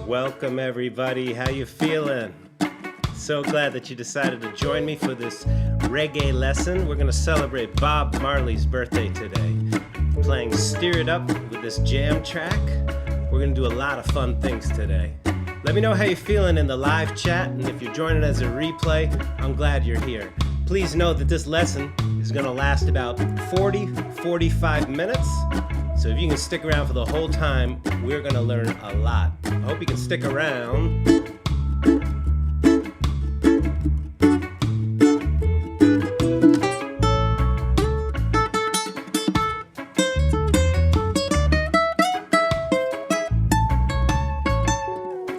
Welcome everybody, how you feeling? So glad that you decided to join me for this reggae lesson. We're gonna celebrate Bob Marley's birthday today. Playing Steer It Up with this jam track. We're gonna do a lot of fun things today. Let me know how you're feeling in the live chat, and if you're joining as a replay, I'm glad you're here. Please know that this lesson is gonna last about 45 minutes. So if you can stick around for the whole time, we're gonna learn a lot. I hope you can stick around.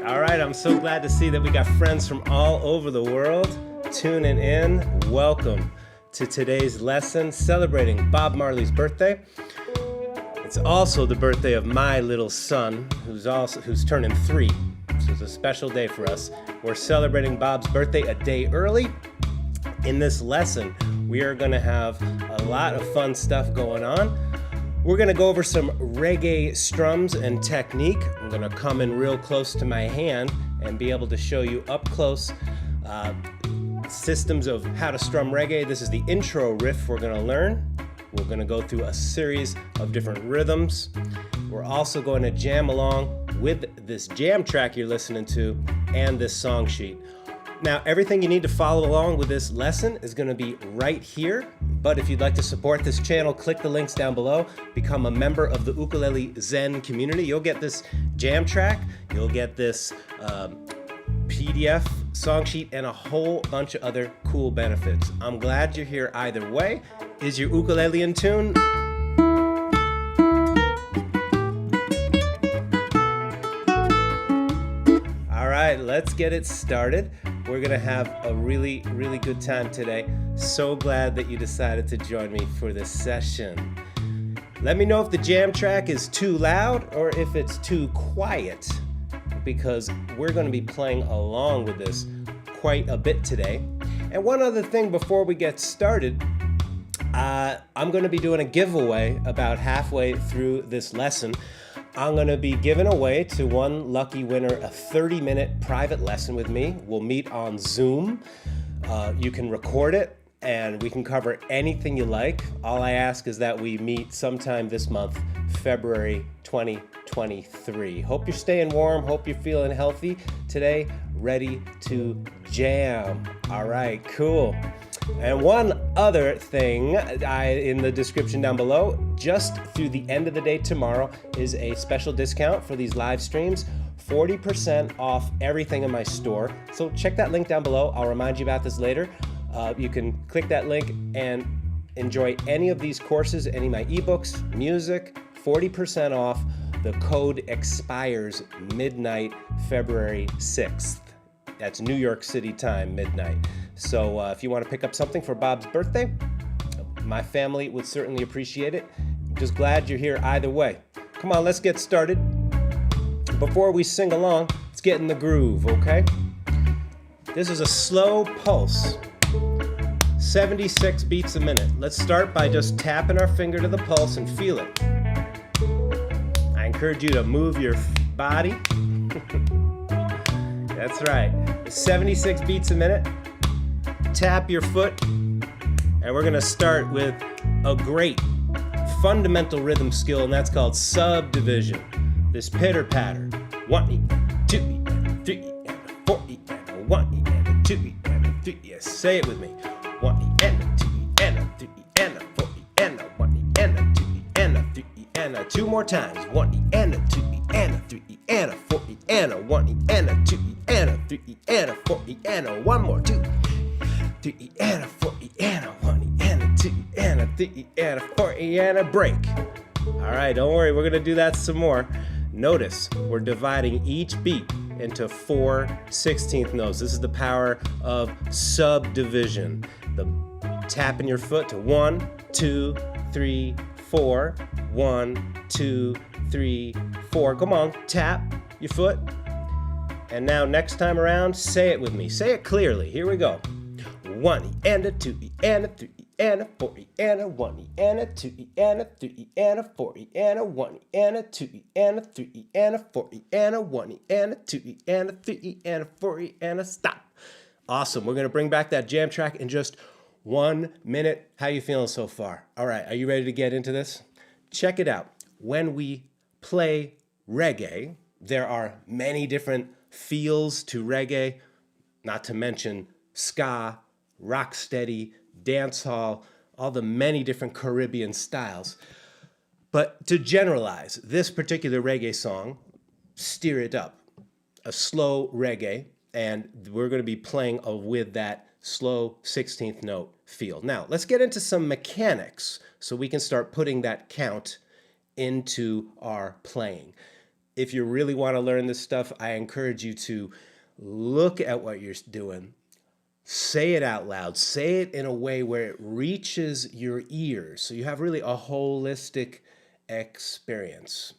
All right, I'm so glad to see that we got friends from all over the world tuning in. Welcome to today's lesson celebrating Bob Marley's birthday. It's also the birthday of my little son, who's turning 3. So it's a special day for us. We're celebrating Bob's birthday a day early. In this lesson, we are going to have a lot of fun stuff going on. We're going to go over some reggae strums and technique. I'm going to come in real close to my hand and be able to show you up close systems of how to strum reggae. This is the intro riff we're going to learn. We're going to go through a series of different rhythms. We're also going to jam along with this jam track you're listening to and this song sheet. Now, everything you need to follow along with this lesson is going to be right here. But if you'd like to support this channel, click the links down below. Become a member of the Ukulele Zen community. You'll get this jam track. You'll get this PDF song sheet and a whole bunch of other cool benefits. I'm glad you're here either way. Is your ukulele in tune? All right, let's get it started. We're gonna have a really, really good time today. So glad that you decided to join me for this session. Let me know if the jam track is too loud or if it's too quiet, because we're gonna be playing along with this quite a bit today. And one other thing before we get started, I'm going to be doing a giveaway about halfway through this lesson. I'm going to be giving away to one lucky winner a 30-minute private lesson with me. We'll meet on Zoom. You can record it and we can cover anything you like. All I ask is that we meet sometime this month, February 2023. Hope you're staying warm. Hope you're feeling healthy today. Ready to jam. All right, cool. And one other thing, in the description down below, just through the end of the day tomorrow is a special discount for these live streams, 40% off everything in my store. So check that link down below. I'll remind you about this later. You can click that link and enjoy any of these courses, any of my ebooks, music, 40% off. The code expires midnight, February 6th. That's New York City time, midnight. So if you want to pick up something for Bob's birthday, my family would certainly appreciate it. Just glad you're here either way. Come on, let's get started. Before we sing along, let's get in the groove, okay? This is a slow pulse, 76 beats a minute. Let's start by just tapping our finger to the pulse and feel it. I encourage you to move your body. That's right. 76 beats a minute. Tap your foot. And we're going to start with a great fundamental rhythm skill, and that's called subdivision. This pitter patter. 1 2 3 4 1 2 3. Yes, say it with me. 1 2 3 4 1 2 3. 2 more times. 1 2 3 4 1 2 3 4 1 more 2 3 4 1 2 3 4 break. All right, don't worry, we're gonna do that some more. Notice we're dividing each beat into 4 16th notes. This is the power of subdivision. The tapping your foot to 1 2 3 4 1 2 3 4. Come on, tap your foot. And now next time around, say it with me. Say it clearly. Here we go. 1 and a 2 and a 3 and a 4E and a 1E and a 2E and a 3E and a 4E and a 1E and a 2E and a 3E and a 4E and a 1E and a 2E and a 3E and a 4E and a stop. Awesome. We're going to bring back that jam track in just 1 minute. How you feeling so far? All right. Are you ready to get into this? Check it out. When we play reggae, there are many different feels to reggae, not to mention ska, rocksteady, dancehall, all the many different Caribbean styles. But to generalize, this particular reggae song, Steer It Up, a slow reggae, and we're going to be playing with that slow 16th note feel. Now, let's get into some mechanics so we can start putting that count into our playing. If you really want to learn this stuff, I encourage you to look at what you're doing, say it out loud, say it in a way where it reaches your ears, so you have really a holistic experience.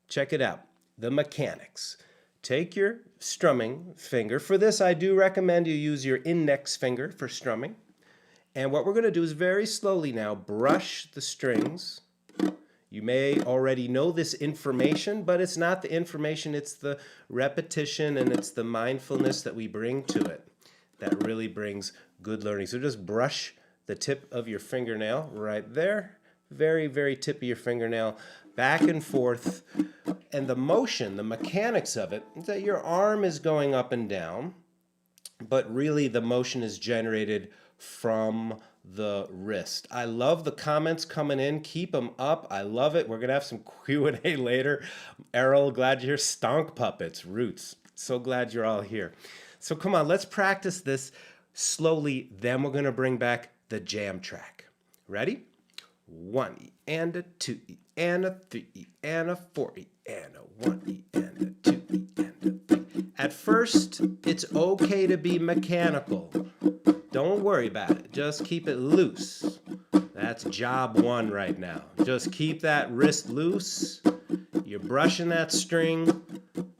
Check it out, the mechanics. Take your strumming finger. For this, I do recommend you use your index finger for strumming. And what we're going to do is very slowly now brush the strings. You may already know this information, but it's not the information, it's the repetition and it's the mindfulness that we bring to it that really brings good learning. So just brush the tip of your fingernail right there, very, very tip of your fingernail, back and forth. And the motion, the mechanics of it, is that your arm is going up and down, but really the motion is generated from the wrist. I love the comments coming in. Keep them up. I love it. We're going to have some Q&A later. Errol, glad you're here. Stonk Puppets, Roots. So glad you're all here. So come on, let's practice this slowly. Then we're going to bring back the jam track. Ready? 1E and a 2E and a 3E and a 4E and a 1E and a 2E and a 3E. At first, it's okay to be mechanical. Don't worry about it. Just keep it loose. That's job one right now. Just keep that wrist loose. You're brushing that string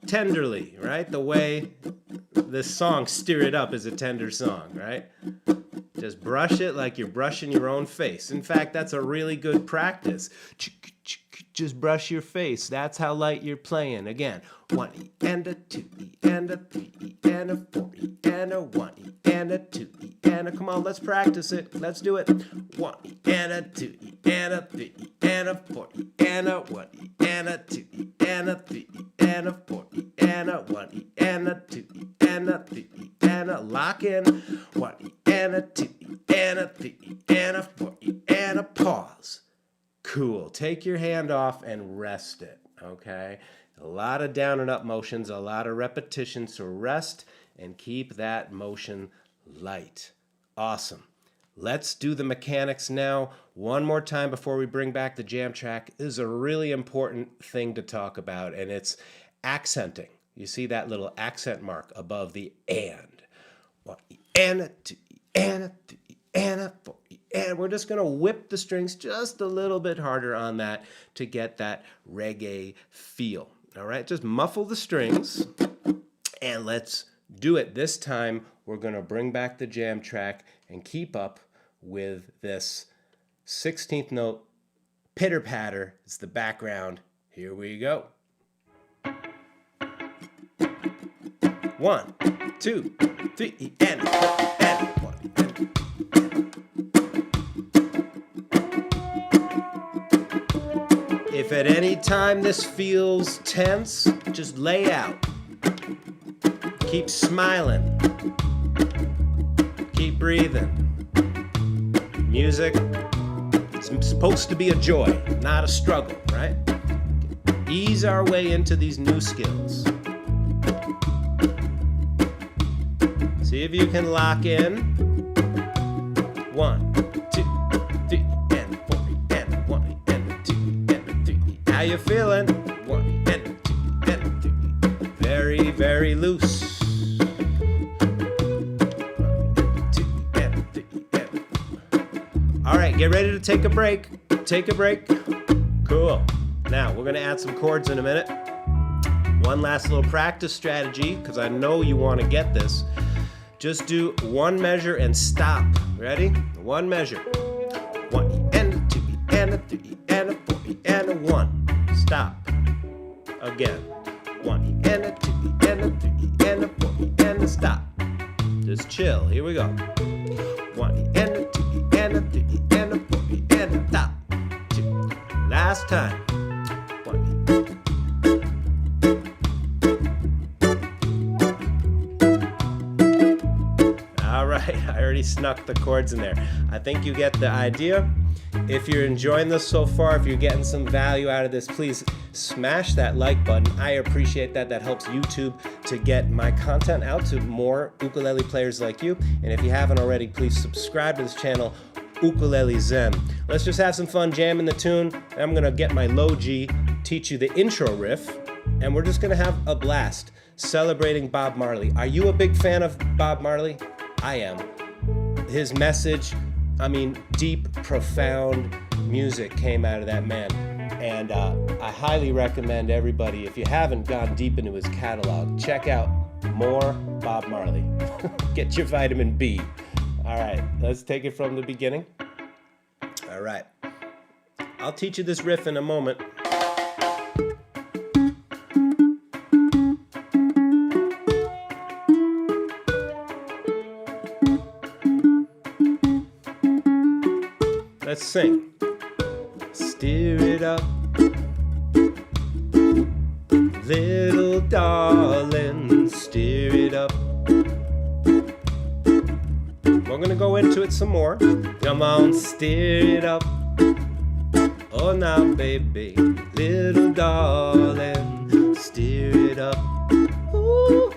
tenderly, right? The way this song, Steer It Up, is a tender song, right? Just brush it like you're brushing your own face. In fact, that's a really good practice. Just brush your face. That's how light you're playing. Again, 1E and a 2E and a 3E and a 4E and a 1E and a 2E and a, come on, let's practice it. Let's do it. 1E and a 2E and a 3E and a 4E and a 1E and a 2E and a 3E and a 4E and a 1E and a 2E and a 3E and a lock in. 1E and a 2E and a 3E and a 4E and a pause. Cool. Take your hand off and rest it, okay? A lot of down and up motions, a lot of repetition, so rest and keep that motion light. Awesome. Let's do the mechanics now. One more time before we bring back the jam track. This is a really important thing to talk about, and it's accenting. You see that little accent mark above the and. 1E and a 2E and a 3E and a 4E. And we're just going to whip the strings just a little bit harder on that to get that reggae feel. All right, just muffle the strings and let's do it. This time we're going to bring back the jam track and keep up with this 16th note pitter patter. It's the background. Here we go. 1, 2, 3, and 1. If at any time this feels tense, just lay out. Keep smiling. Keep breathing. Music is supposed to be a joy, not a struggle, right? Ease our way into these new skills. See if you can lock in. 1, 2, 3, and 4, and 1, and 2, and 3. How you feeling? 1, and 2, and 3. Very, very loose. 1, 2, and 3, and. All right, get ready to take a break. Take a break. Cool. Now, we're going to add some chords in a minute. One last little practice strategy, because I know you want to get this. Just do one measure and stop. Ready? One measure. and a 3 and a 4 and a 1. Stop. Again. 1 and a 2 and a 3 and a 4 and a stop. Just chill. Here we go. 1 and a 2 and a 3 and a 4 and a stop. 2. Last time. 1. All right, I already snuck the chords in there. I think you get the idea. If you're enjoying this so far, if you're getting some value out of this, please smash that like button. I appreciate that. That helps YouTube to get my content out to more ukulele players like you. And if you haven't already, please subscribe to this channel, Ukulele Zen. Let's just have some fun jamming the tune. I'm gonna get my low G, teach you the intro riff, and we're just gonna have a blast celebrating Bob Marley. Are you a big fan of Bob Marley? I am. His message, I mean, deep, profound music came out of that man. And I highly recommend everybody, if you haven't gone deep into his catalog, check out more Bob Marley. Get your vitamin B. All right, let's take it from the beginning. All right. I'll teach you this riff in a moment. Let's sing. Steer it up, little darling, steer it up. We're gonna go into it some more. Come on, steer it up. Oh, now, baby, little darling, steer it up. Ooh,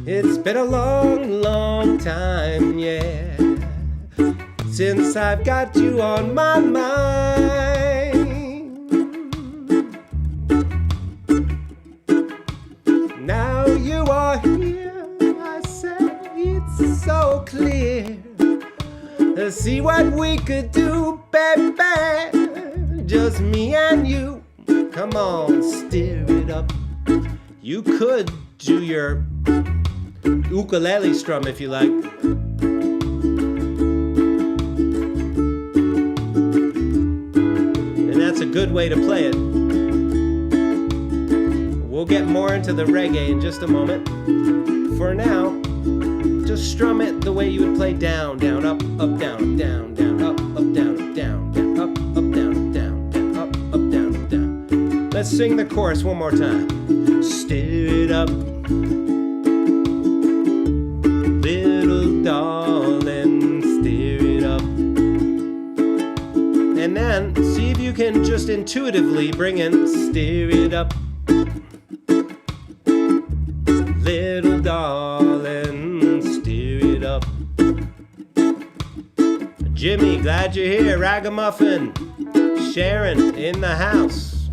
it's been a long, long time, yeah, since I've got you on my mind. Now you are here, I say it's so clear to see what we could do, baby, just me and you. Come on, steer it up. You could do your ukulele strum if you like. That's a good way to play it. We'll get more into the reggae in just a moment. For now, just strum it the way you would play down, down, up, up, down, down, down, up, down, down, down, up, down, down, down, up, down, down. Let's sing the chorus one more time. Steer it up, little darling, steer it up. And then see if you can just intuitively bring in steer it up, little darling, steer it up. Jimmy, glad you're here. Ragamuffin, Sharon in the house.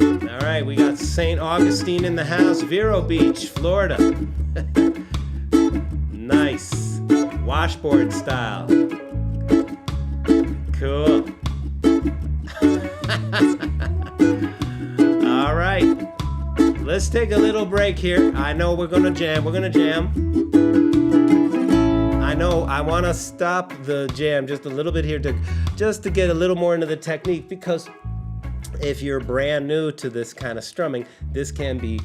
All right, we got St. Augustine in the house. Vero Beach, Florida. Nice. Washboard style. Cool. All right. Let's take a little break here. I know we're gonna jam. We're gonna jam. I know I want to stop the jam just a little bit here to get a little more into the technique, because if you're brand new to this kind of strumming, this can be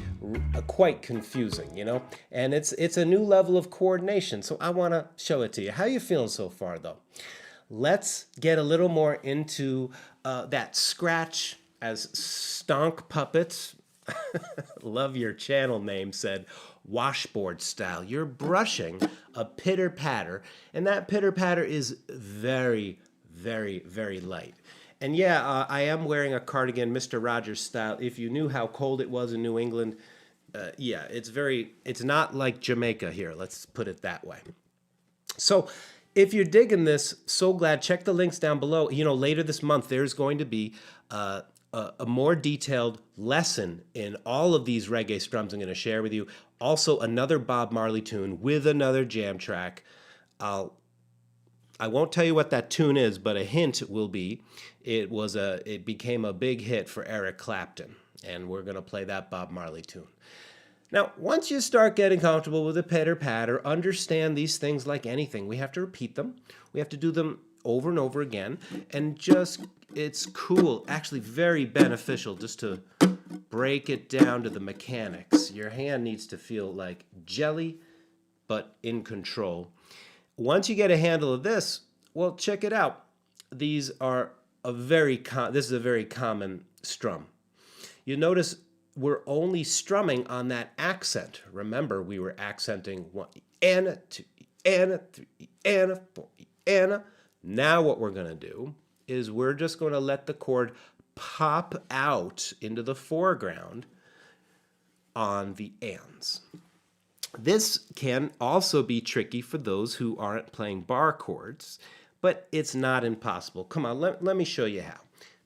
quite confusing, you know? And it's a new level of coordination, so I want to show it to you. How you feeling so far, though? Let's get a little more into that scratch as stonk puppets. Love your channel name, said washboard style. You're brushing a pitter patter, and that pitter patter is very, very, very light. And yeah, I am wearing a cardigan, Mr. Rogers style. If you knew how cold it was in New England, yeah, it's not like Jamaica here. Let's put it that way. So if you're digging this, so glad. Check the links down below. You know, later this month, there's going to be a more detailed lesson in all of these reggae strums I'm going to share with you. Also, another Bob Marley tune with another jam track. I won't tell you what that tune is, but a hint will be it became a big hit for Eric Clapton, and we're going to play that Bob Marley tune. Now, once you start getting comfortable with the pitter-patter, understand these things like anything. We have to repeat them. We have to do them over and over again. And just, it's cool, actually very beneficial just to break it down to the mechanics. Your hand needs to feel like jelly, but in control. Once you get a handle of this, well, check it out. These are this is a very common strum. You notice we're only strumming on that accent. Remember, we were accenting 1 and a 2 and a 3 and a 4 and a. Now what we're going to do is we're just going to let the chord pop out into the foreground on the ands. This can also be tricky for those who aren't playing bar chords, but it's not impossible. Come on, let me show you how.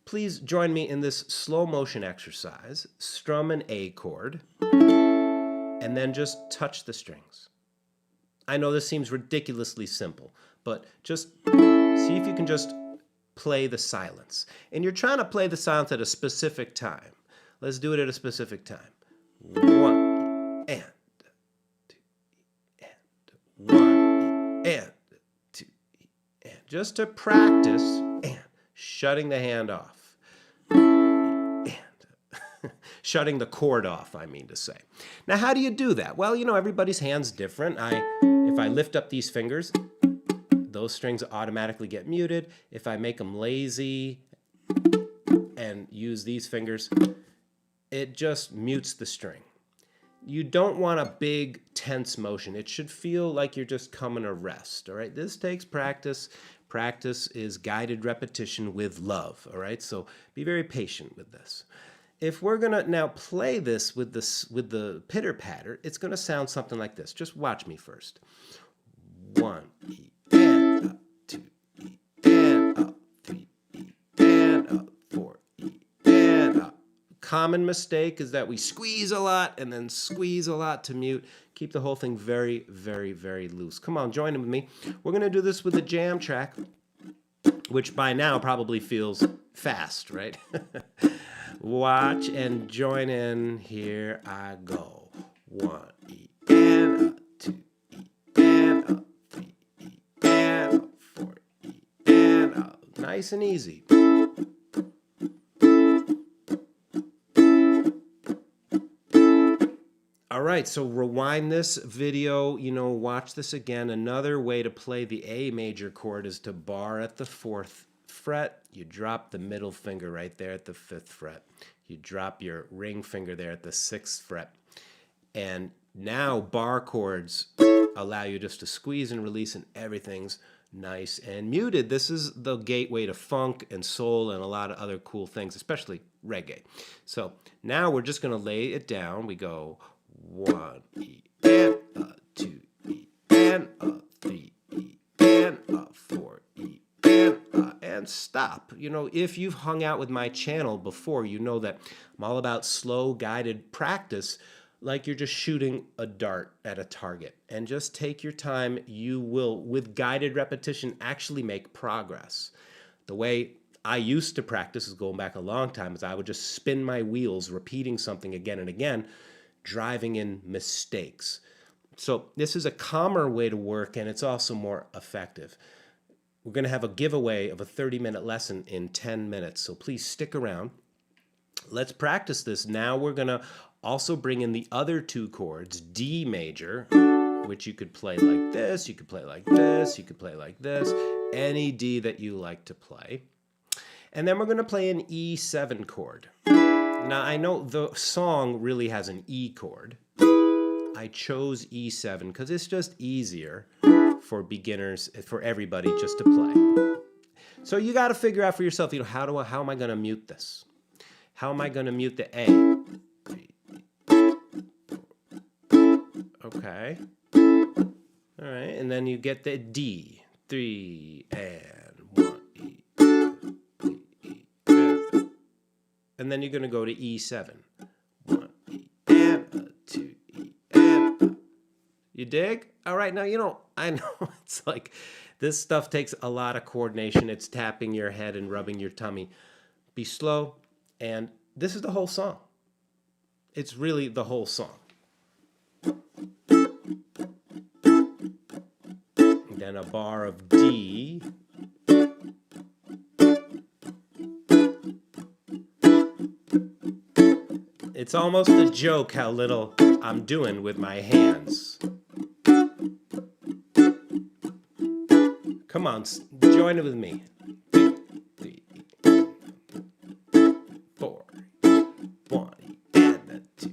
Please join me in this slow motion exercise. Strum an A chord, and then just touch the strings. I know this seems ridiculously simple, but just see if you can just play the silence. And you're trying to play the silence at a specific time. Let's do it at a specific time. 1 and 2 and 1 and 2 and just to practice and shutting the hand off. Shutting the chord off, I mean to say. Now, how do you do that? Well, you know, everybody's hand's different. If I lift up these fingers, those strings automatically get muted. If I make them lazy and use these fingers, it just mutes the string. You don't want a big, tense motion. It should feel like you're just coming to rest, all right? This takes practice. Practice is guided repetition with love, all right? So be very patient with this. If we're gonna now play this with the pitter-patter, it's gonna sound something like this. Just watch me first. 1 E and up, 2 E and up, 3 E and up, 4 E and up. Common mistake is that we squeeze a lot and then squeeze a lot to mute. Keep the whole thing very, very, very loose. Come on, join in with me. We're gonna do this with a jam track, which by now probably feels fast, right? Watch and join in. Here I go. 1 E and up, 2 E and up, 3 E and up, 4 E and up. Nice and easy. All right, so rewind this video, watch this again. Another way to play the A major chord is to bar at the 4th fret. You drop the middle finger right there at the 5th fret. You drop your ring finger there at the 6th fret. And now bar chords allow you just to squeeze and release and everything's nice and muted. This is the gateway to funk and soul and a lot of other cool things, especially reggae. So now we're just going to lay it down. We go 1 E and a 2 E and a 3 E and a 4 E and stop. If you've hung out with my channel before, you know that I'm all about slow guided practice, like you're just shooting a dart at a target. And just take your time. You will, with guided repetition, actually make progress. The way I used to practice, is going back a long time, is I would just spin my wheels, repeating something again and again, driving in mistakes. So this is a calmer way to work, and it's also more effective. We're going to have a giveaway of a 30-minute lesson in 10 minutes, so please stick around. Let's practice this. Now we're going to also bring in the other 2 chords, D major, which you could play like this, you could play like this, you could play like this, any D that you like to play. And then we're going to play an E7 chord. Now, I know the song really has an E chord. I chose E7 because it's just easier for beginners, for everybody just to play. So you got to figure out for yourself, how am I going to mute this? How am I going to mute the A? Okay. All right, and then you get the D. 3 and 1 E. 3 E. And then you're going to go to E7. 1 E and a 2 E and a. You dig? All right, now, I know it's like this stuff takes a lot of coordination. It's tapping your head and rubbing your tummy. Be slow, and this is the whole song. It's really the whole song. Then a bar of D. It's almost a joke how little I'm doing with my hands. Come on, join it with me. 3, 4, 1, and a 2,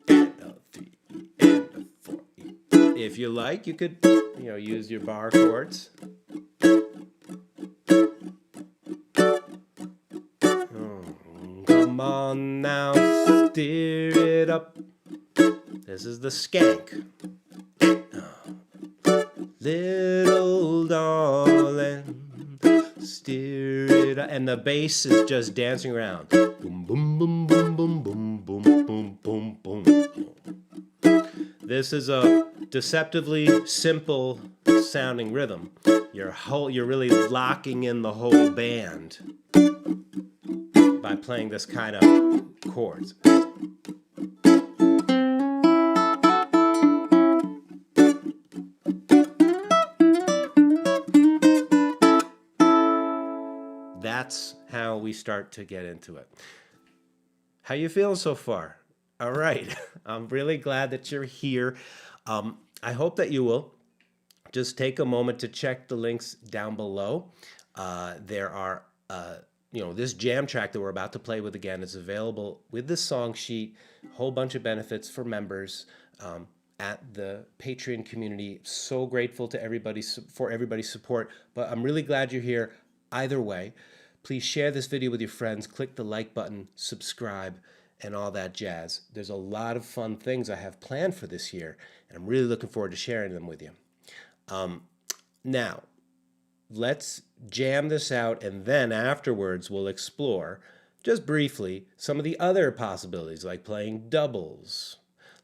and a 3, and a 4. If you like, you could, use your bar chords. Come on now, steer it up. This is the skank. Little darling, steer it up. And the bass is just dancing around. Boom, boom, boom, boom, boom, boom, boom, boom, boom, boom. This is a deceptively simple sounding rhythm. You're really locking in the whole band by playing this kind of chords. That's how we start to get into it. How you feeling so far? All right. I'm really glad that you're here. I hope that you will just take a moment to check the links down below. There are, this jam track that we're about to play with again is available with the song sheet. A whole bunch of benefits for members at the Patreon community. So grateful to for everybody's support, but I'm really glad you're here. Either way, please share this video with your friends, click the like button, subscribe, and all that jazz. There's a lot of fun things I have planned for this year, and I'm really looking forward to sharing them with you. Now, let's jam this out, and then afterwards we'll explore, just briefly, some of the other possibilities, like playing doubles,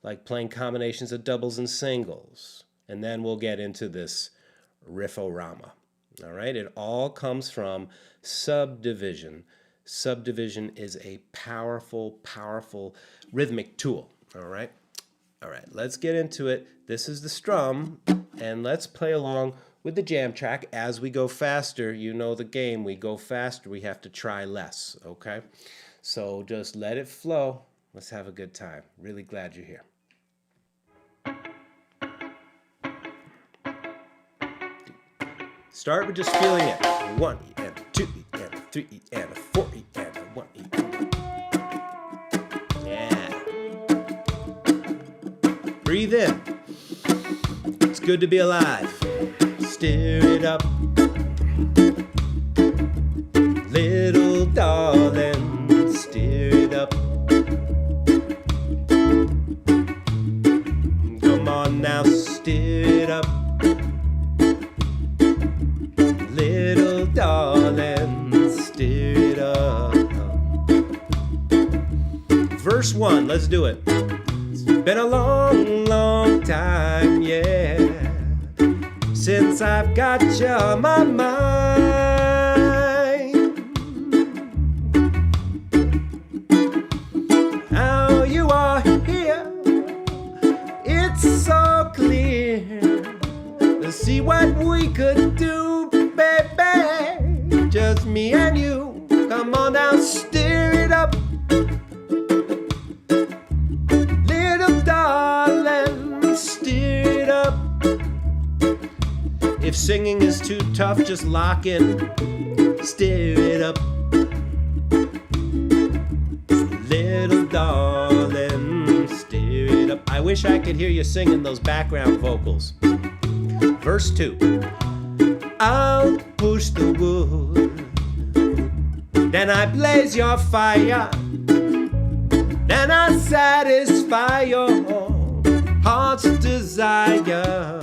like playing combinations of doubles and singles, and then we'll get into this riff-o-rama. All right, it all comes from subdivision. Subdivision is a powerful, powerful rhythmic tool. All right, let's get into it. This is the strum, and let's play along with the jam track. As we go faster, you know the game. We go faster, we have to try less, okay? So just let it flow. Let's have a good time. Really glad you're here. Start with just feeling it. 1 E and a 2 E and a 3 E and a 4 E and a 1 E. Yeah. Breathe in. It's good to be alive. Stir it up. Little darling, stir it up. Come on now, stir it up. Little darling, stir it up. Verse 1, let's do it. It's been a long, long time, yeah, since I've got you on my mind. How you are here, it's so clear to see what we could do, baby, just me and you. Come on now, stir it up. Little darling, stir it up. If singing is too tough, just lock in. Stir it up. Little darling, stir it up. I wish I could hear you singing those background vocals. Verse 2. I'll push the wood, then I blaze your fire, then I satisfy your heart's desire.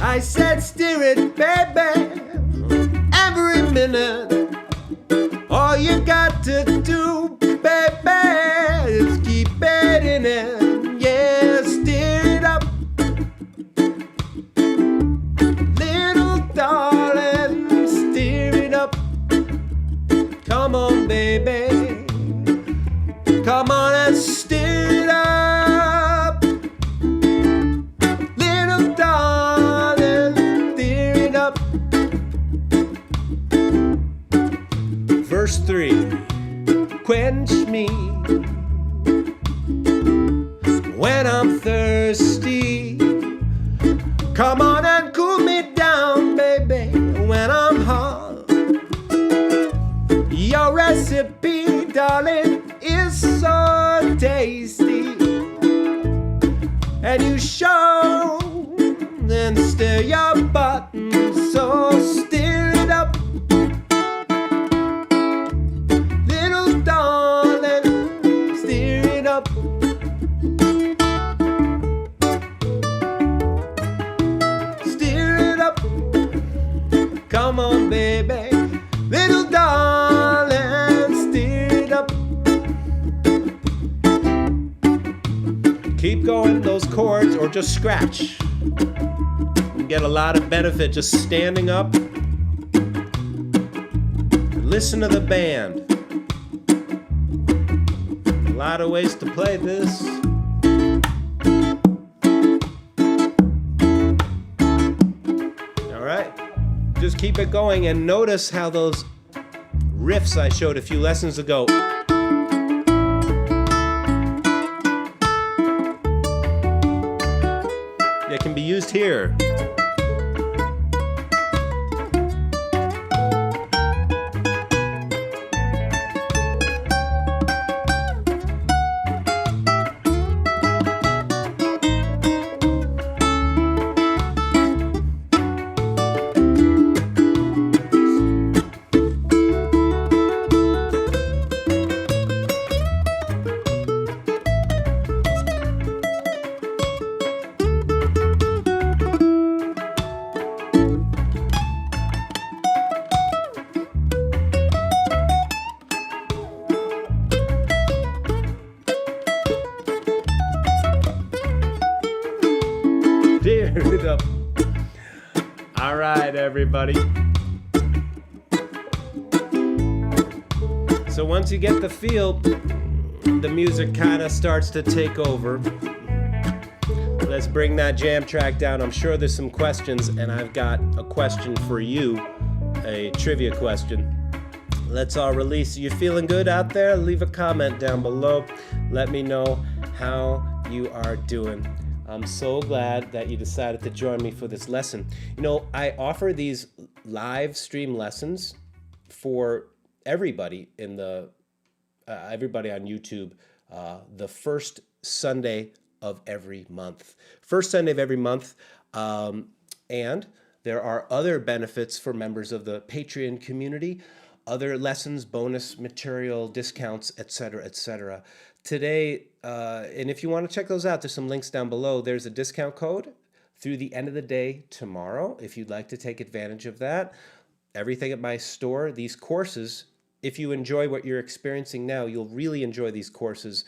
I said stir it, baby, every minute. All you got to do, baby, is keep it in it. Yeah, stir it up. Darling, stir it up. Come on, baby. Come on and stir it up. tasty, and you show, then stir your button, so stir it up, little darling, stir it up. Stir it up, come on baby, little darling, stir it up. Keep going those chords or just scratch. You get a lot of benefit just standing up. Listen to the band. A lot of ways to play this. All right, just keep it going and notice how those riffs I showed a few lessons ago that can be used here. It up. All right, everybody. So once you get the feel, the music kind of starts to take over. Let's bring that jam track down. I'm sure there's some questions, and I've got a question for you, a trivia question. Let's all release. You feeling good out there? Leave a comment down below. Let me know how you are doing. I'm so glad that you decided to join me for this lesson. You know, I offer these live stream lessons for everybody in the everybody on YouTube the first Sunday of every month. First Sunday of every month, and there are other benefits for members of the Patreon community, other lessons, bonus material, discounts, etc., etc. Today, and if you want to check those out, there's some links down below. There's a discount code through the end of the day tomorrow if you'd like to take advantage of that. Everything at my store, these courses, if you enjoy what you're experiencing now, you'll really enjoy these courses.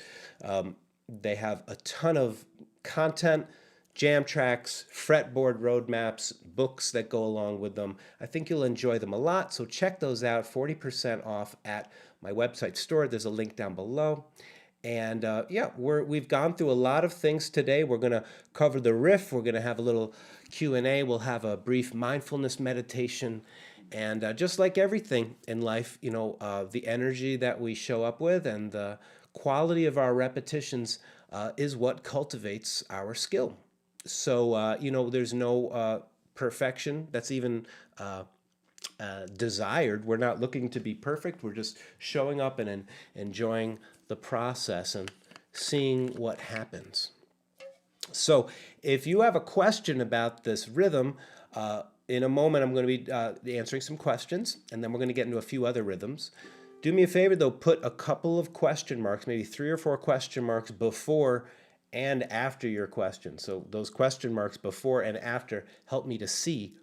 They have a ton of content, jam tracks, fretboard roadmaps, books that go along with them. I think you'll enjoy them a lot, so check those out. 40% off at my website store. There's a link down below. And yeah, we've gone through a lot of things today. We're going to cover the riff. We're going to have a little Q&A. We'll have a brief mindfulness meditation. And just like everything in life, you know, the energy that we show up with and the quality of our repetitions is what cultivates our skill. So, you know, there's no perfection that's even desired. We're not looking to be perfect. We're just showing up and enjoying the process and seeing what happens. So if you have a question about this rhythm, in a moment I'm going to be answering some questions, and then we're going to get into a few other rhythms. Do me a favor though, put a couple of question marks, maybe 3 or 4 question marks before and after your question. So those question marks before and after help me to see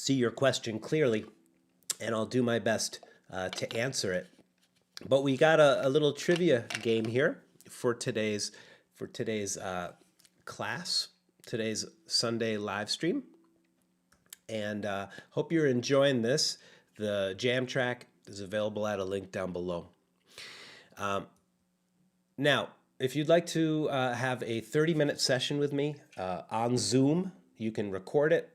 your question clearly, and I'll do my best to answer it. But we got a little trivia game here for today's class, today's Sunday live stream, and hope you're enjoying this. The jam track is available at a link down below. Now, if you'd like to have a 30-minute session with me on Zoom, you can record it.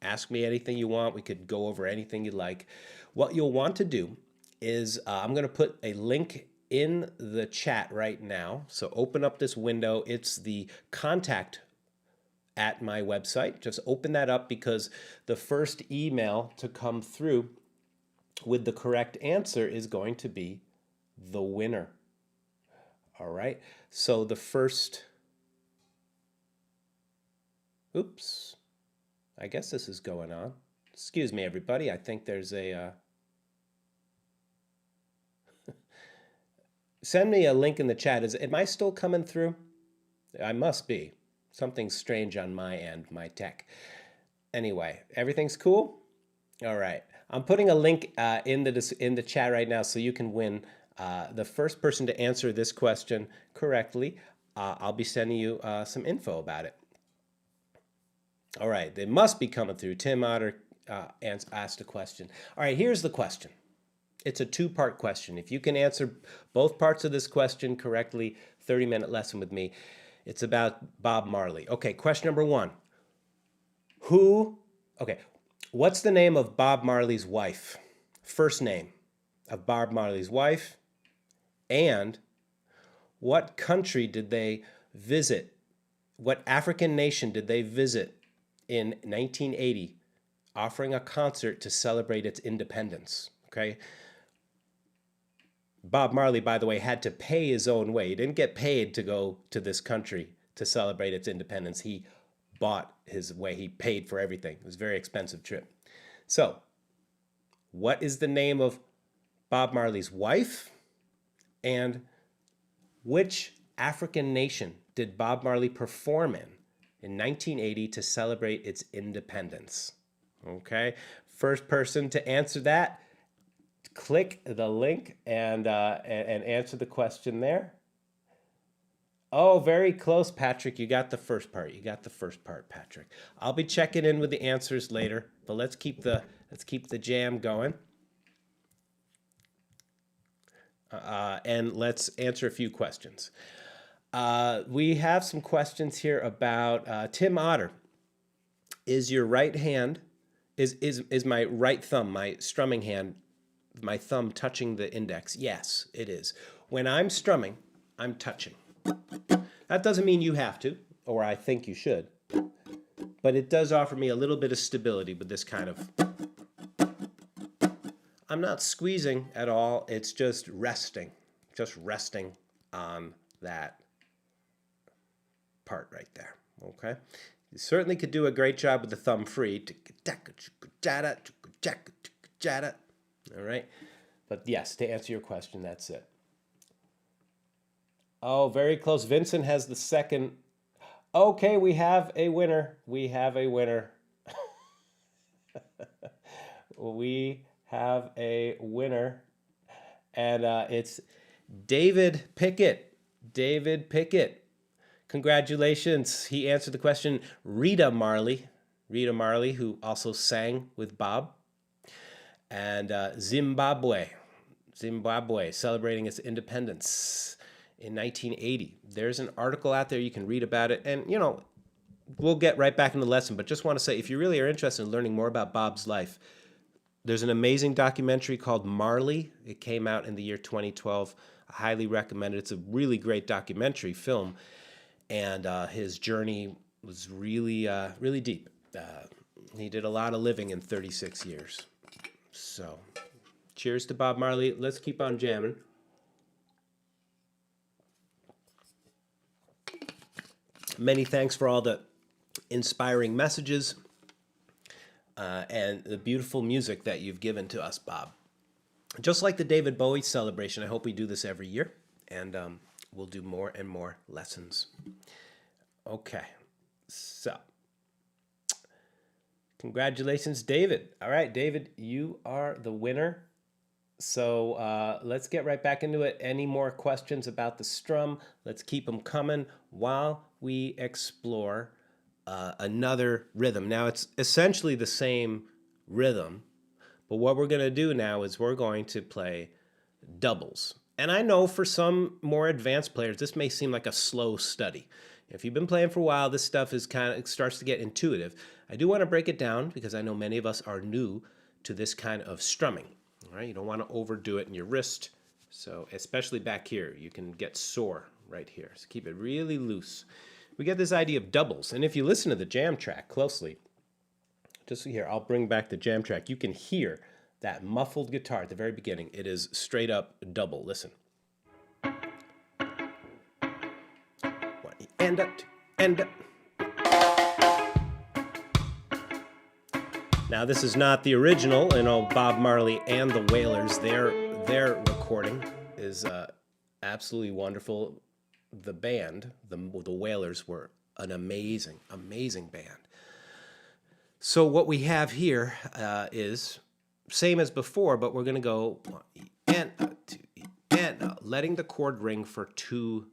Ask me anything you want. We could go over anything you'd like. What you'll want to do is I'm going to put a link in the chat right now. So open up this window. It's the contact at my website. Just open that up, because the first email to come through with the correct answer is going to be the winner. All right. So the first, oops, I guess this is going on. Excuse me, everybody. I think there's a, send me a link in the chat. Am I still coming through? I must be. Something strange on my end, my tech. Anyway, everything's cool? All right. I'm putting a link in the chat right now so you can win. The first person to answer this question correctly, I'll be sending you some info about it. All right. They must be coming through. Tim Otter asked a question. All right. Here's the question. It's a two-part question. If you can answer both parts of this question correctly, 30-minute lesson with me. It's about Bob Marley. Okay, question number one. What's the name of Bob Marley's wife? First name of Bob Marley's wife. And what country did they visit? What African nation did they visit in 1980, offering a concert to celebrate its independence? Okay. Bob Marley, by the way, had to pay his own way. He didn't get paid to go to this country to celebrate its independence. He bought his way. He paid for everything. It was a very expensive trip. So, what is the name of Bob Marley's wife? And which African nation did Bob Marley perform in 1980 to celebrate its independence? Okay, first person to answer that, click the link and answer the question there. Oh, very close, Patrick. You got the first part. You got the first part, Patrick. I'll be checking in with the answers later, but let's keep the jam going. And let's answer a few questions. We have some questions here about Tim Otter. Is your right hand is my right thumb, my strumming hand, my thumb touching the index? Yes, it is. When I'm strumming, I'm touching. That doesn't mean you have to, or I think you should, but it does offer me a little bit of stability with this kind of. I'm not squeezing at all. It's just resting on that part right there. Okay. You certainly could do a great job with the thumb free. All right. But yes, to answer your question, that's it. Oh, very close. Vincent has the second. Okay, we have a winner. We have a winner. We have a winner. And it's David Pickett. David Pickett. Congratulations. He answered the question. Rita Marley, who also sang with Bob. And Zimbabwe, celebrating its independence in 1980. There's an article out there. You can read about it. And, you know, we'll get right back into the lesson. But just want to say, if you really are interested in learning more about Bob's life, there's an amazing documentary called Marley. It came out in the year 2012. I highly recommend it. It's a really great documentary film. And his journey was really, really deep. He did a lot of living in 36 years. So, cheers to Bob Marley. Let's keep on jamming. Many thanks for all the inspiring messages and the beautiful music that you've given to us, Bob. Just like the David Bowie celebration, I hope we do this every year, and we'll do more and more lessons. Okay, so congratulations, David. All right, David, you are the winner. So let's get right back into it. Any more questions about the strum? Let's keep them coming while we explore another rhythm. Now, it's essentially the same rhythm, but what we're going to do now is we're going to play doubles. And I know for some more advanced players, this may seem like a slow study. If you've been playing for a while, this stuff is it starts to get intuitive. I do want to break it down because I know many of us are new to this kind of strumming. All right, you don't want to overdo it in your wrist. So especially back here, you can get sore right here. So keep it really loose. We get this idea of doubles. And if you listen to the jam track closely, just here, I'll bring back the jam track. You can hear that muffled guitar at the very beginning. It is straight up double. Listen. and a, and a. Now, this is not the original, Bob Marley and the Wailers, their recording is absolutely wonderful. The band, the Wailers, were an amazing, amazing band. So what we have here is same as before, but we're going to go 1 E and a, 2 E and a, letting the chord ring for 2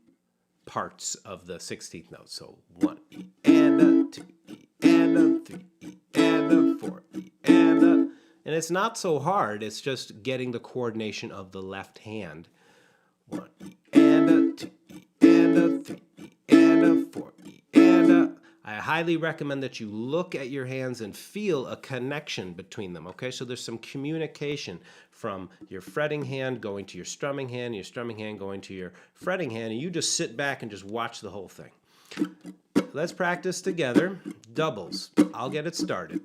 parts of the 16th note. So 1 E and a, 2 E and a, 3 E and a, 4 E and a. And it's not so hard. It's just getting the coordination of the left hand. 1 E and a, 2 E and a, 3 E and a, 4 E and a. I highly recommend that you look at your hands and feel a connection between them, okay? So there's some communication from your fretting hand going to your strumming hand going to your fretting hand, and you just sit back and just watch the whole thing. Let's practice together. Doubles. I'll get it started.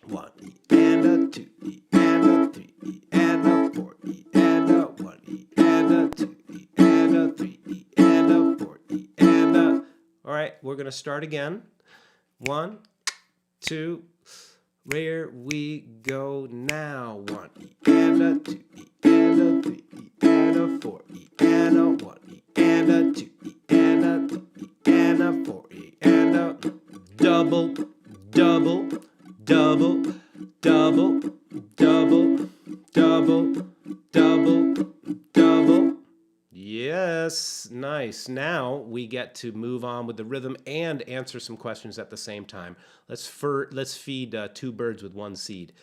1 E and a, 2 E and a, 3 E and a, 4 E and a, 1 E and a, 2 E and a, 3 E and a, 4 E and a. All right, we're going to start again. 1, 2, where we go now. 1 E and a, 2 E and a, 3 E and a, 4 E and a, 1 E and a, 2 E and a, 3 E and a, 4 E and a. Double, double, double, double, double, double, double, double. Yes, nice. Now we get to move on with the rhythm and answer some questions at the same time. Let's feed 2 birds with 1 seed.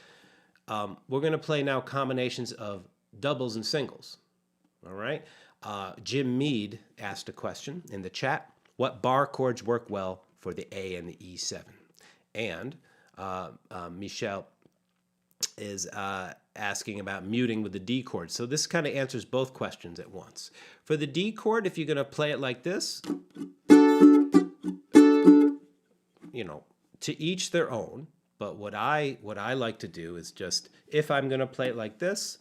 We're going to play now combinations of doubles and singles. All right. Jim Mead asked a question in the chat. What bar chords work well for the A and the E7? And Michelle is asking about muting with the D chord. So this kind of answers both questions at once. For the D chord, if you're going to play it like this, to each their own. But what I like to do is just, if I'm going to play it like this,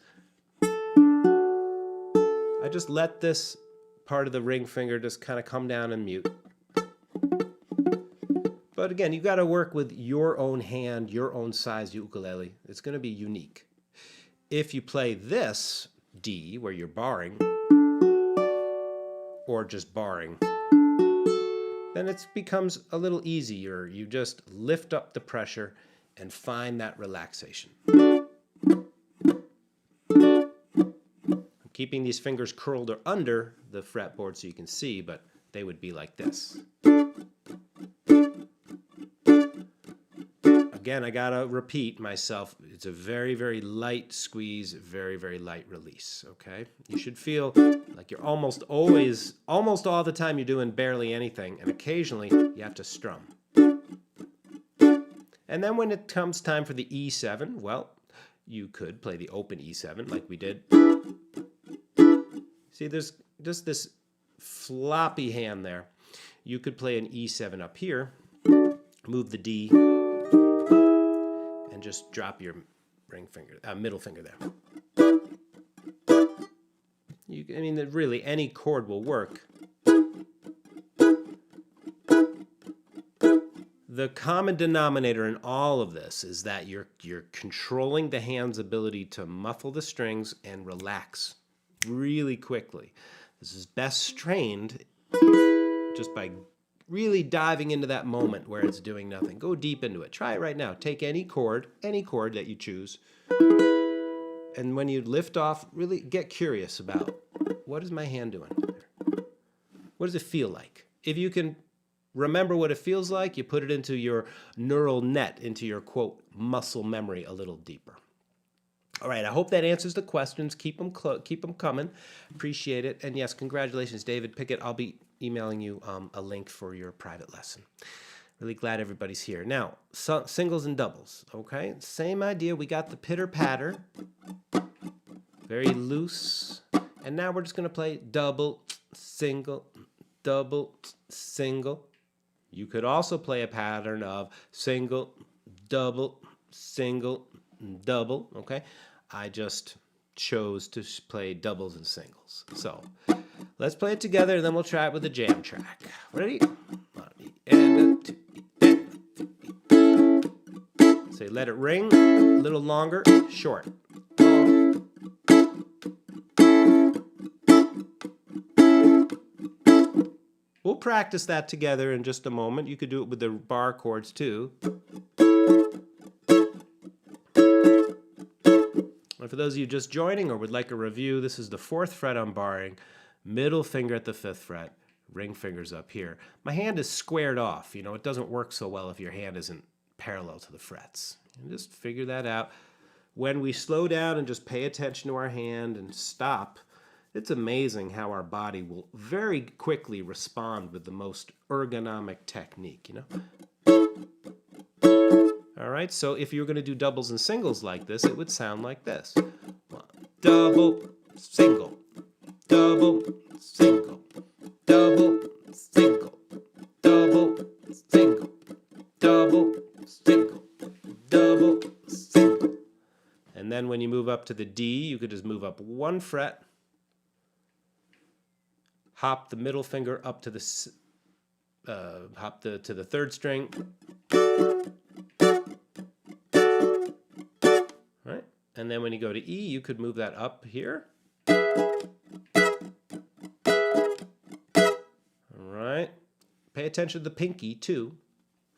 I just let this part of the ring finger just kind of come down and mute. But again, you got to work with your own hand, your own size ukulele. It's going to be unique. If you play this D, where you're barring, or just barring, then it becomes a little easier. You just lift up the pressure and find that relaxation. I'm keeping these fingers curled or under the fretboard so you can see, but they would be like this. Again, I gotta repeat myself. It's a very, very light squeeze, very, very light release, okay? You should feel like you're almost all the time you're doing barely anything, and occasionally you have to strum. And then when it comes time for the E7, well, you could play the open E7 like we did. See, there's just this floppy hand there. You could play an E7 up here, move the D, and just drop your middle finger there. Really, any chord will work. The common denominator in all of this is that you're controlling the hand's ability to muffle the strings and relax really quickly. This is best trained just by really diving into that moment where it's doing nothing. Go deep into it. Try it right now. Take any chord that you choose, and when you lift off, really get curious about, what is my hand doing? What does it feel like? If you can remember what it feels like, you put it into your neural net, into your, quote, muscle memory a little deeper. All right, I hope that answers the questions. Keep them coming. Appreciate it. And yes, congratulations, David Pickett. I'll be emailing you a link for your private lesson. Really glad everybody's here. Now, singles and doubles, okay? Same idea. We got the pitter-patter, very loose. And now we're just going to play double, single, double, single. You could also play a pattern of single, double, single, double, okay? I just chose to play doubles and singles. So Let's play it together, and then we'll try it with the jam track. Ready? 1 E and a 2 E and a. Say, let it ring. A little longer, short. We'll practice that together in just a moment. You could do it with the bar chords too. And for those of you just joining or would like a review, this is the 4th fret I'm barring, middle finger at the 5th fret, ring fingers up here. My hand is squared off. You know, it doesn't work so well if your hand isn't parallel to the frets. And just figure that out. When we slow down and just pay attention to our hand and stop, it's amazing how our body will very quickly respond with the most ergonomic technique, you know? All right, so if you were going to do doubles and singles like this, it would sound like this. 1, double, single, double, single, double, single, double, single, double, single, double, single. And then when you move up to the D, you could just move up 1 fret, hop the middle finger up to the to the 3rd string. Right? And then when you go to E, you could move that up here. All right. Pay attention to the pinky too,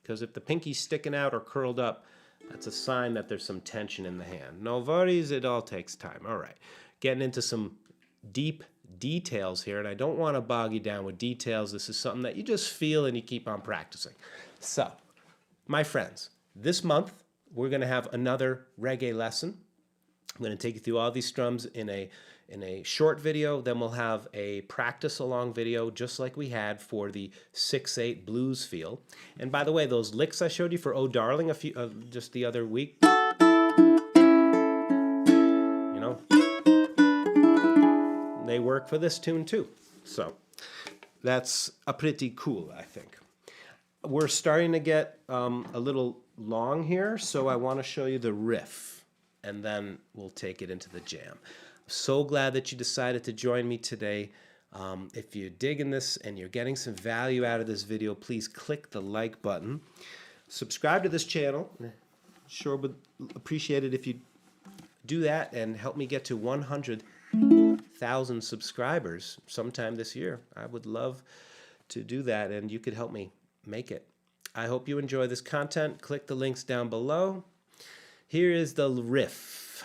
because if the pinky's sticking out or curled up, that's a sign that there's some tension in the hand. No worries, it all takes time. All right. Getting into some deep details here, and I don't want to bog you down with details. This is something that you just feel and you keep on practicing. So, my friends, this month we're going to have another reggae lesson. I'm going to take you through all these strums in a short video. Then we'll have a practice along video just like we had for the 6/8 blues feel. And by the way, those licks I showed you for Oh Darling just the other week, you know, they work for this tune too. So that's pretty cool, I think. We're starting to get a little long here, so I want to show you the riff, and then we'll take it into the jam. I'm so glad that you decided to join me today. If you're digging this and you're getting some value out of this video, please click the like button. Subscribe to this channel. Sure would appreciate it if you do that and help me get to 100,000 subscribers sometime this year. I would love to do that, and you could help me make it. I hope you enjoy this content. Click the links down below. Here is the riff.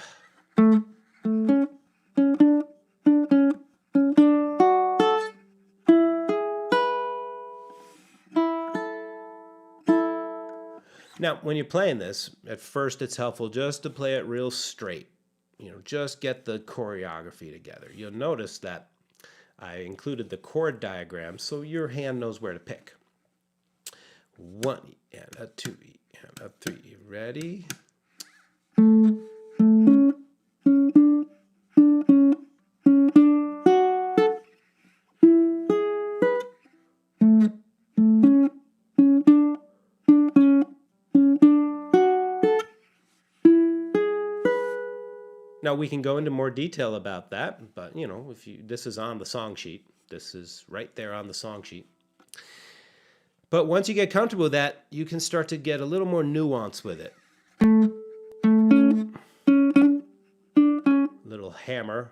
Now, when you're playing this, at first it's helpful just to play it real straight. You know, just get the choreography together. You'll notice that I included the chord diagram so your hand knows where to pick. 1 E and a 2 E and a 3 E. Ready? Now we can go into more detail about that, but you know, this is on the song sheet. This is right there on the song sheet. But once you get comfortable with that, you can start to get a little more nuance with it. Little hammer.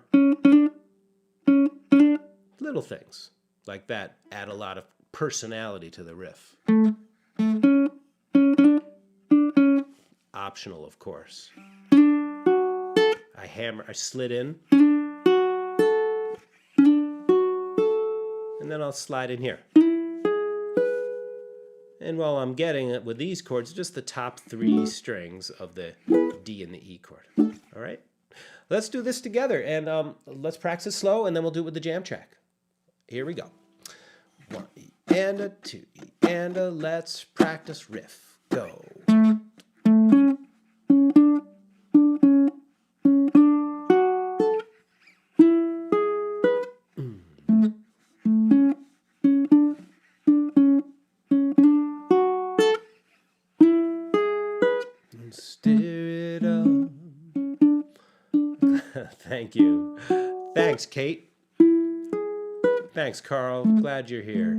Little things like that add a lot of personality to the riff. Optional, of course. I slid in, and then I'll slide in here. And while I'm getting it with these chords, just the top 3 strings of the D and the E chord. All right? Let's do this together, and let's practice slow, and then we'll do it with the jam track. Here we go. 1 E and a 2 E and a, let's practice riff. Go. Stir it up. Thank you. Thanks, Kate. Thanks, Carl. Glad you're here.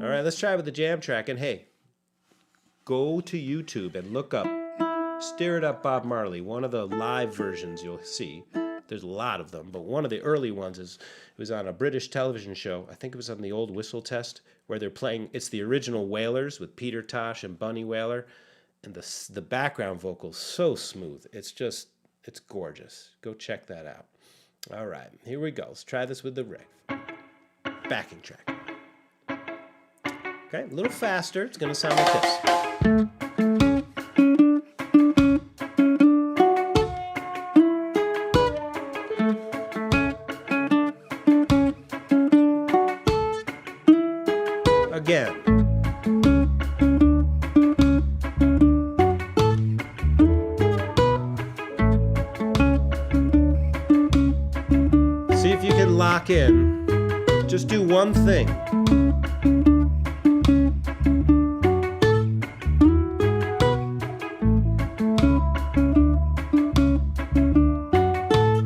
All right, let's try with the jam track. And hey, go to YouTube and look up Stir It Up Bob Marley, one of the live versions you'll see. There's a lot of them, but one of the early ones it was on a British television show. I think it was on the Old Whistle Test, where they're playing, it's the original Wailers with Peter Tosh and Bunny Wailer, and the background vocals so smooth. It's gorgeous. Go check that out. All right, here we go. Let's try this with the riff. Backing track. Okay, a little faster. It's going to sound like this. Again. See if you can lock in. Just do one thing.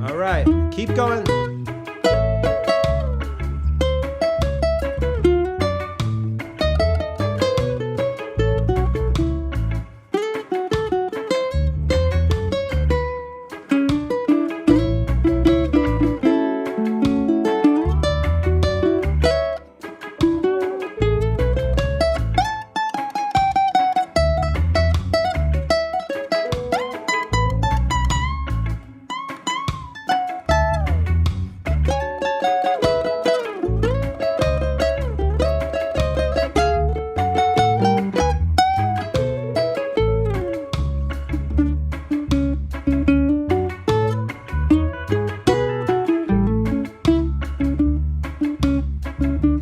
All right, keep going.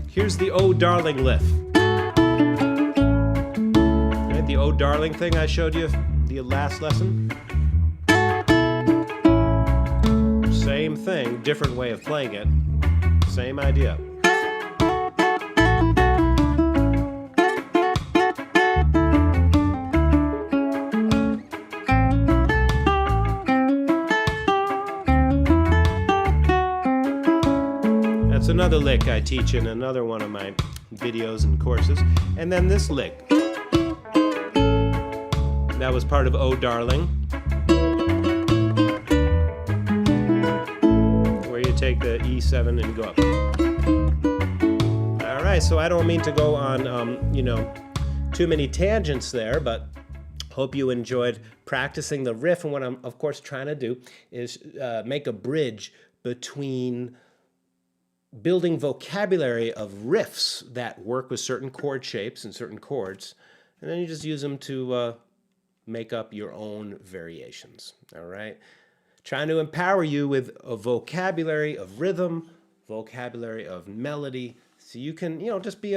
Here's the Oh Darling lift. Right, the Oh Darling thing I showed you the last lesson. Same thing, different way of playing it. Same idea. That's another lick I teach in another one of my videos and courses. And then this lick. That was part of Oh Darling. Where you take the E7 and go up. All right, so I don't mean to go on, too many tangents there, but hope you enjoyed practicing the riff. And what I'm, of course, trying to do is make a bridge between building vocabulary of riffs that work with certain chord shapes and certain chords, and then you just use them to make up your own variations. All right, trying to empower you with a vocabulary of rhythm, vocabulary of melody, so you can just be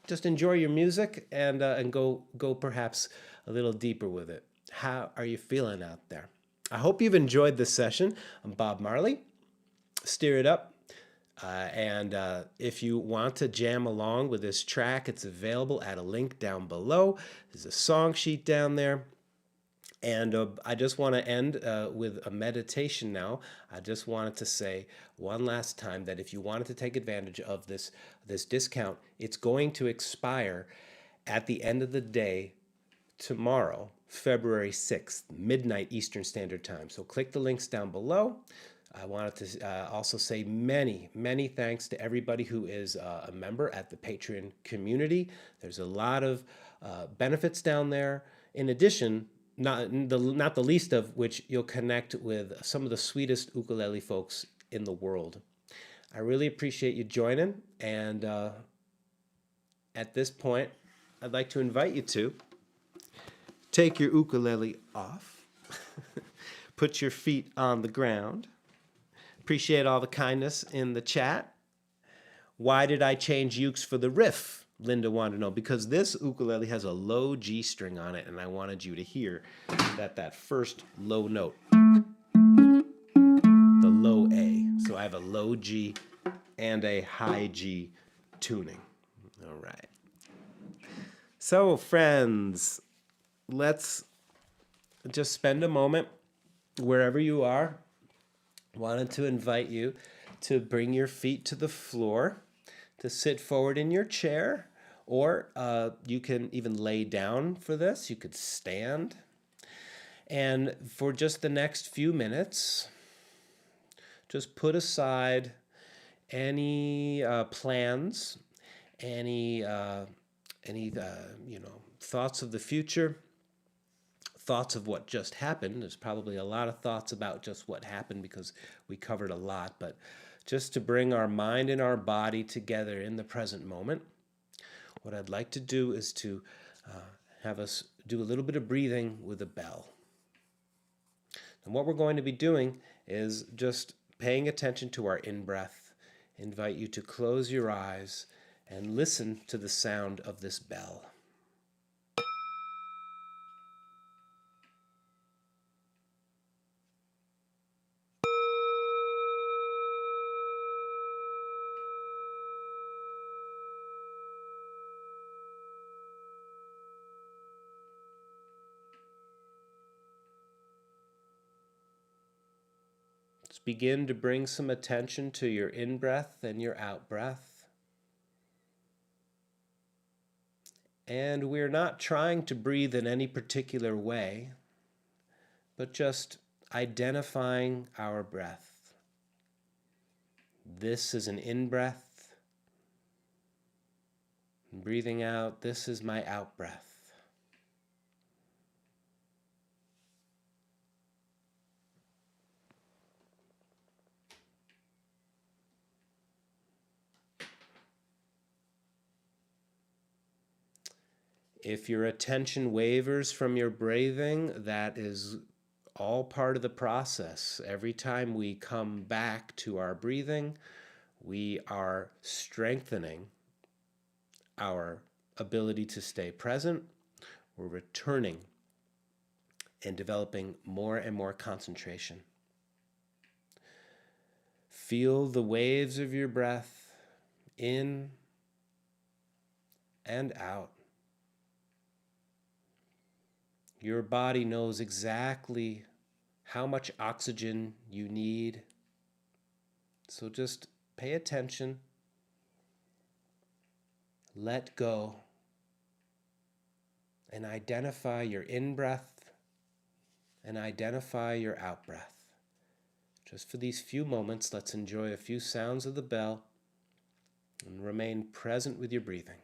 just enjoy your music and go perhaps a little deeper with it. How are you feeling out there? I hope you've enjoyed this session. I'm Bob Marley. Stir it up. And if you want to jam along with this track, it's available at a link down below. There's a song sheet down there. And I just want to end with a meditation now. I just wanted to say one last time that if you wanted to take advantage of this discount, it's going to expire at the end of the day tomorrow, February 6th, midnight Eastern Standard Time. So click the links down below. I wanted to also say many, many thanks to everybody who is a member at the Patreon community. There's a lot of benefits down there. In addition, not the least of which you'll connect with some of the sweetest ukulele folks in the world. I really appreciate you joining. And at this point, I'd like to invite you to take your ukulele off, put your feet on the ground. Appreciate all the kindness in the chat. Why did I change ukes for the riff? Linda wanted to know. Because this ukulele has a low G string on it, and I wanted you to hear that first low note, the low A. So I have a low G and a high G tuning. All right. So, friends, let's just spend a moment wherever you are. Wanted to invite you to bring your feet to the floor, to sit forward in your chair, or you can even lay down for this. You could stand. And for just the next few minutes, just put aside any plans, any thoughts of the future, thoughts of what just happened. There's probably a lot of thoughts about just what happened because we covered a lot, but just to bring our mind and our body together in the present moment, what I'd like to do is to have us do a little bit of breathing with a bell. And what we're going to be doing is just paying attention to our in-breath. Invite you to close your eyes and listen to the sound of this bell. Let's begin to bring some attention to your in-breath and your out-breath. And we're not trying to breathe in any particular way, but just identifying our breath. This is an in-breath. Breathing out, this is my out-breath. If your attention wavers from your breathing, that is all part of the process. Every time we come back to our breathing, we are strengthening our ability to stay present. We're returning and developing more and more concentration. Feel the waves of your breath in and out. Your body knows exactly how much oxygen you need. So just pay attention, let go, and identify your in-breath and identify your out-breath. Just for these few moments, let's enjoy a few sounds of the bell and remain present with your breathing.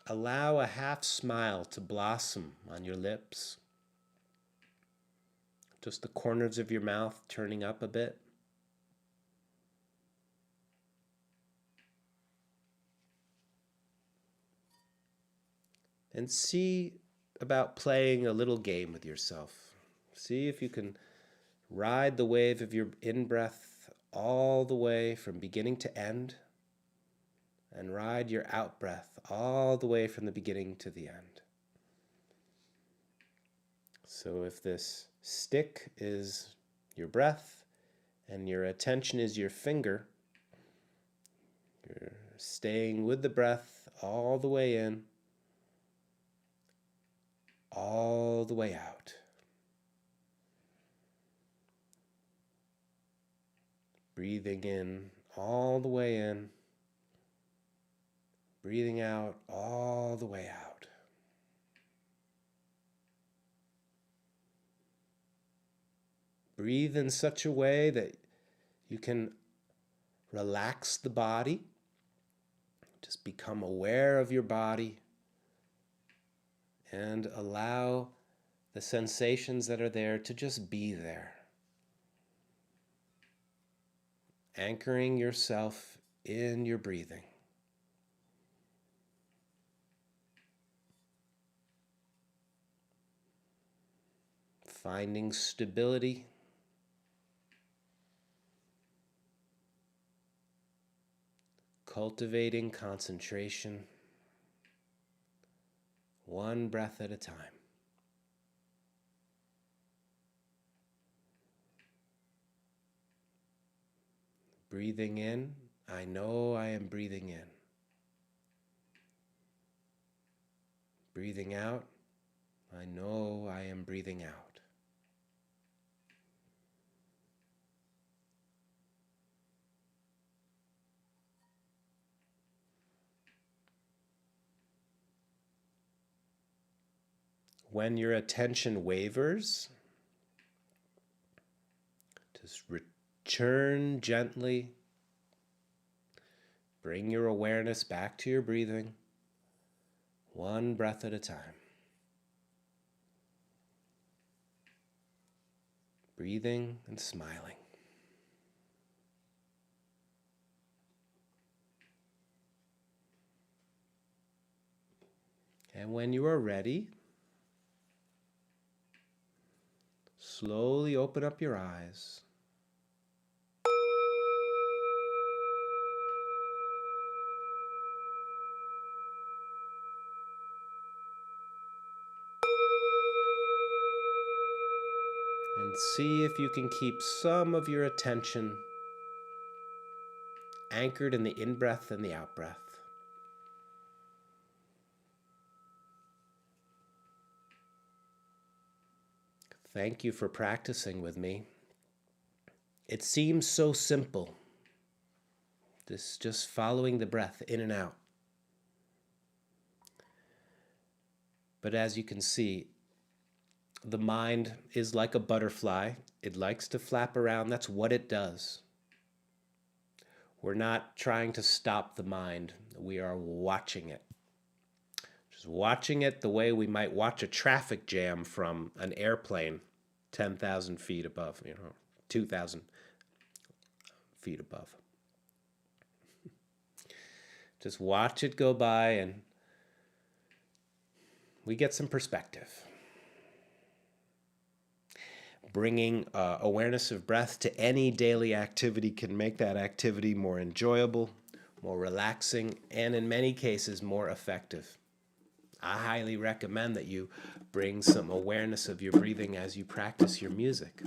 Allow a half smile to blossom on your lips. Just the corners of your mouth turning up a bit. And see about playing a little game with yourself. See if you can ride the wave of your in-breath all the way from beginning to end, and ride your out-breath all the way from the beginning to the end. So if this stick is your breath and your attention is your finger, you're staying with the breath all the way in, all the way out. Breathing in all the way in, breathing out all the way out. Breathe in such a way that you can relax the body. Just become aware of your body and allow the sensations that are there to just be there. Anchoring yourself in your breathing. Finding stability. Cultivating concentration. One breath at a time. Breathing in, I know I am breathing in. Breathing out, I know I am breathing out. When your attention wavers, just return gently. Bring your awareness back to your breathing, one breath at a time. Breathing and smiling. And when you are ready, slowly open up your eyes. And see if you can keep some of your attention anchored in the in-breath and the out-breath. Thank you for practicing with me. It seems so simple. This just following the breath in and out. But as you can see, the mind is like a butterfly. It likes to flap around. That's what it does. We're not trying to stop the mind. We are watching it. Just watching it the way we might watch a traffic jam from an airplane 10,000 feet above, 2,000 feet above. Just watch it go by and we get some perspective. Bringing awareness of breath to any daily activity can make that activity more enjoyable, more relaxing, and in many cases more effective. I highly recommend that you bring some awareness of your breathing as you practice your music.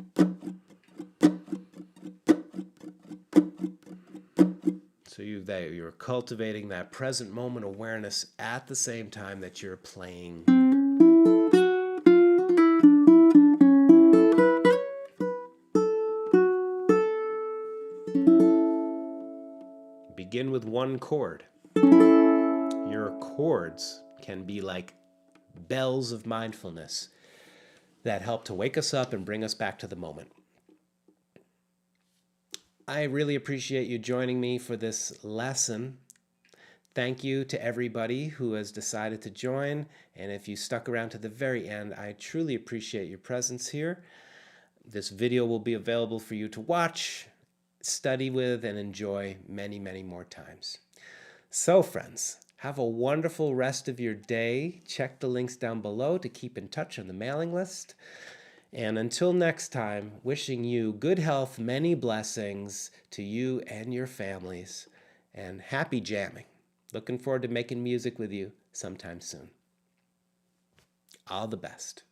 So you're cultivating that present moment awareness at the same time that you're playing. Begin with one chord. Your chords can be like bells of mindfulness that help to wake us up and bring us back to the moment. I really appreciate you joining me for this lesson. Thank you to everybody who has decided to join, and if you stuck around to the very end, I truly appreciate your presence here. This video will be available for you to watch, study with, and enjoy many, many more times. So friends, have a wonderful rest of your day. Check the links down below to keep in touch on the mailing list. And until next time, wishing you good health, many blessings to you and your families, and happy jamming. Looking forward to making music with you sometime soon. All the best.